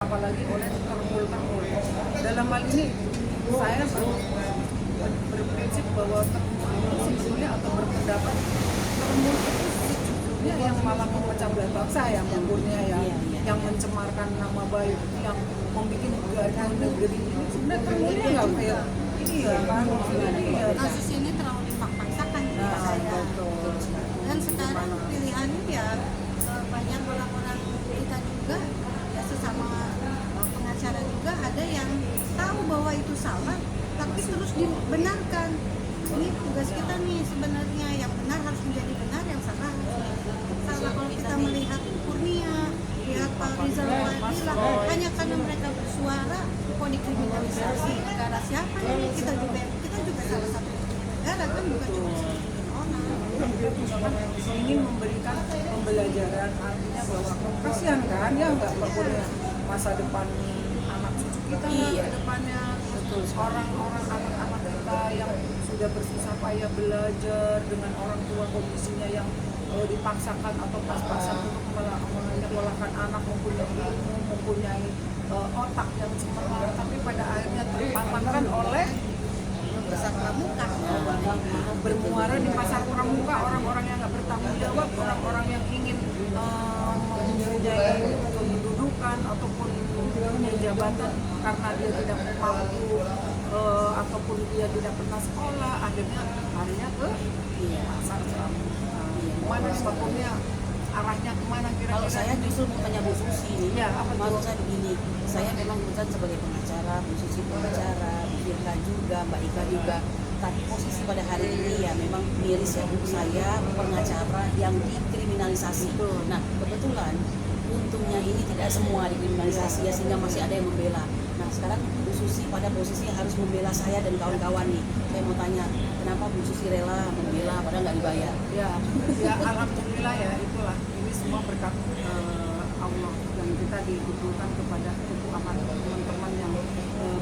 apalagi oleh termul. Dalam hal ini saya berprinsip bahwa termul itu sebetulnya atau berpendapat termul itu sejujurnya yang malah memecah belah bangsa ya, Mbak Kurnia ya, yang mencemarkan nama baik, yang membuat gaduh negeri ini sebenarnya termulnya nggak fair. Ini ya kan, kasus ini terlalu dipaksakan menurut saya. Dan sekarang pilihannya ya banyak orang-orang kita juga ya sesama pengacara juga ada yang tahu bahwa itu salah tapi terus dibenarkan. Ini tugas kita nih sebenarnya, yang benar harus menjadi benar, yang salah salah. Kalau kita melihat Kurnia, lihat Pak Rizal Wadila, hanya karena mereka bersuara kok dikriminalisasi. Negara siapa ini? Kita juga salah satu negara kan, bukan cuma orang. ingin memberikan pembelajaran, artinya bahwa kasihan kan ya nggak perlu masa depan anak cucu kita ke depannya, orang-orang anak-anak kita yang sudah bersusah payah belajar dengan orang tua kondisinya yang dipaksakan atau pas-pasan untuk menyekolahkan anak, mempunyai ilmu, mempunyai otak yang cemerlang, tapi pada akhirnya terpatahkan oleh Pasar pramuka, bermuara di pasar pramuka, orang-orang yang nggak bertanggung jawab, orang-orang yang ingin mempunyai kedudukan ataupun punya jabatan karena dia tidak mampu ataupun dia tidak pernah sekolah, akhirnya larinya ke pasar pramuka. Mana sebetulnya arahnya kemana kira-kira? Kalau saya justru mau tanya Bu Susi nih, Ya, apa maksud tuh? saya begini, saya memang kebetulan sebagai pengacara, Bu Susi pengacara, Bu Firka juga, Mbak Ika juga, tapi posisi pada hari ini ya memang miris ya Bu, saya pengacara yang dikriminalisasi. Nah kebetulan untungnya ini tidak semua dikriminalisasi ya, sehingga masih ada yang membela. Nah sekarang Bu Susi pada posisi harus membela saya dan kawan-kawan nih. Saya mau tanya, kenapa Bu Susi rela membela padahal nggak dibayar? Ya alhamdulillah ya, itulah ini semua berkat Allah, dan kita diberikan kepada teman-teman yang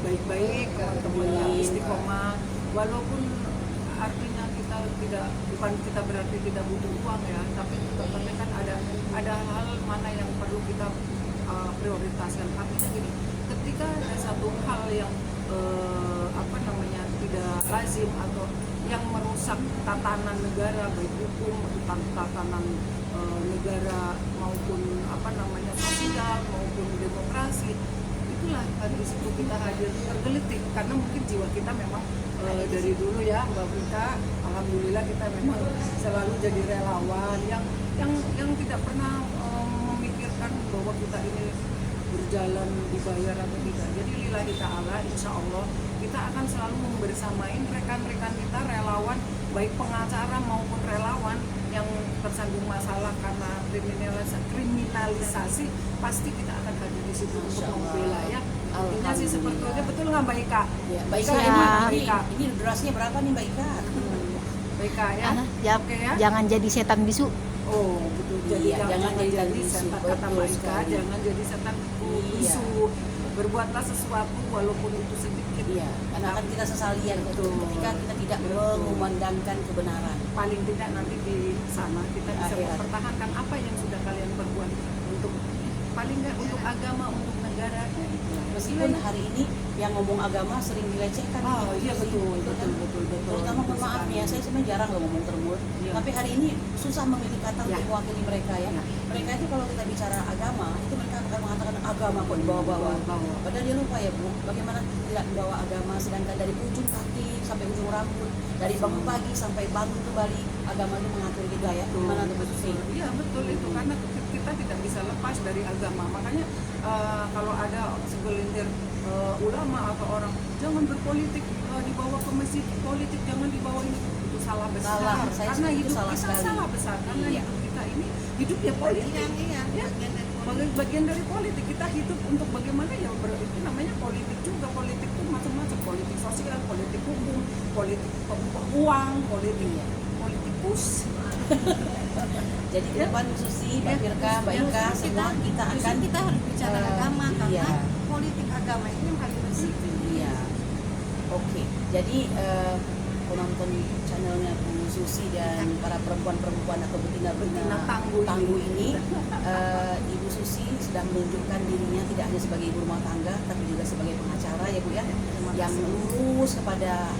baik-baik, teman-teman yang istiqomah, walaupun artinya kita bukan kita berarti tidak butuh uang ya, tapi tetapnya kan ada hal mana yang perlu kita prioritaskan. Artinya gini, ketika ada satu hal yang tidak lazim atau yang merusak tatanan negara, baik hukum, tatanan negara maupun sosial maupun demokrasi, itulah di situ kita hadir tergelitik, karena mungkin jiwa kita memang dari dulu ya Mbak Vika, alhamdulillah kita memang selalu jadi relawan yang tidak pernah memikirkan bahwa kita ini berjalan dibayar atau tidak. Jadi lillahi ta'ala, insya Allah kita akan selalu membersamain rekan-rekan kita, relawan, baik pengacara maupun relawan yang tersandung masalah karena kriminalisasi, pasti kita akan hadir di situ untuk membela ya. Intinya sih seperti itu, betul nggak Mbak Ika? Ya, Mbak Ika, Mbak Ika? ini durasinya berapa nih Mbak Ika? Mbak Ika ya? Oke ya? Jangan jadi setan bisu. Oh betul, jadi Iya, jangan jadi bisu, setan, kata Mbak Ika, sekali. jangan jadi setan bisu. Berbuatlah sesuatu walaupun itu sedikit. Iya, karena akan kita sesali ya ketika kita tidak mengumandangkan kebenaran. Paling tidak nanti di sana kita bisa Akhirat. mempertahankan apa yang sudah kalian perbuat untuk paling nggak untuk agama, untuk negara. Meskipun hari ini yang ngomong agama sering dilecehkan. Oh iya betul. Terutama mohon maaf nih ya, saya sebenarnya jarang loh ngomong termul. Iya. Tapi hari ini susah memilih kata Ya. untuk mewakili mereka ya. Ya. Mereka itu kalau kita bicara agama, itu mereka akan mengatakan agama kok dibawa-bawa. Padahal dia lupa ya Bu, bagaimana tidak membawa agama, sedangkan dari ujung kaki sampai ujung rambut, dari bangun pagi sampai bangun kembali, agama itu mengatur kita ya. Gimana tuh Bu Susi? Iya betul itu, karena kita tidak bisa lepas dari agama. Makanya kalau ada segelintir ulama atau orang, jangan berpolitik, dibawa ke masjid politik, jangan dibawa ini, itu salah besar. Salah, saya Karena setuju, hidup salah kita sekali. salah besar, karena Iya. hidup kita ini hidup ya politik. Iya, Ya, bagian dari politik, kita hidup untuk bagaimana ya, itu namanya politik juga. Politik itu macam-macam, politik sosial, politik hukum, politik uang, politikus. Jadi ke depan Bu Susi, Mbak Firka, Mbak Ika, semua kita akan kita harus bicara agama karena iya. politik agama itu yang paling bersih. Iya. Oke. Jadi penonton channelnya Bu Susi dan para perempuan-perempuan atau betina-betina Betina tangguh ini, Ibu Susi sudah menunjukkan dirinya tidak hanya sebagai ibu rumah tangga, tapi juga sebagai pengacara ya Bu ya, yang lurus kepada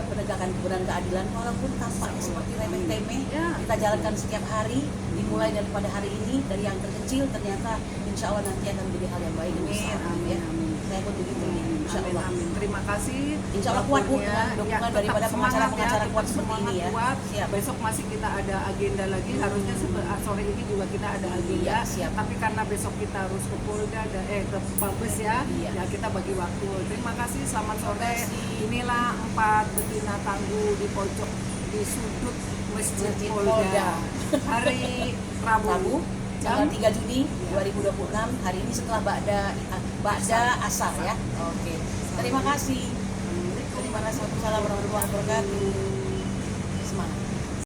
penegakan kebenaran keadilan walaupun tampaknya seperti remeh-temeh. Kita jalankan setiap hari, dimulai daripada hari ini dari yang terkecil, ternyata insya Allah nanti akan menjadi hal yang baik dan besar. Ya. Saya pun begitu nih, insya Allah. Amin. Terima kasih. Insya Allah kuat Bu, dengan Waktunya. dukungan Ya, daripada tetap pengacara-pengacara semangat kuat tetap seperti ini ya. kuat. Siap. Besok masih kita ada agenda lagi. Harusnya sore ini juga kita ada agenda. Iya, siap. Tapi karena besok kita harus ke Polda, ke Mabes ya. Iya. Ya kita bagi waktu. Terima kasih. Selamat sore. kasih. Inilah 4 betina tangguh di pojok di sudut Masjid Masjid Polda. Polda. Hari Rabu. Tanggal 3 Juni 2026, hari ini setelah Ba'da Asar ya. Oke. Terima kasih. Terima kasih. Assalamualaikum warahmatullahi wabarakatuh. Semangat.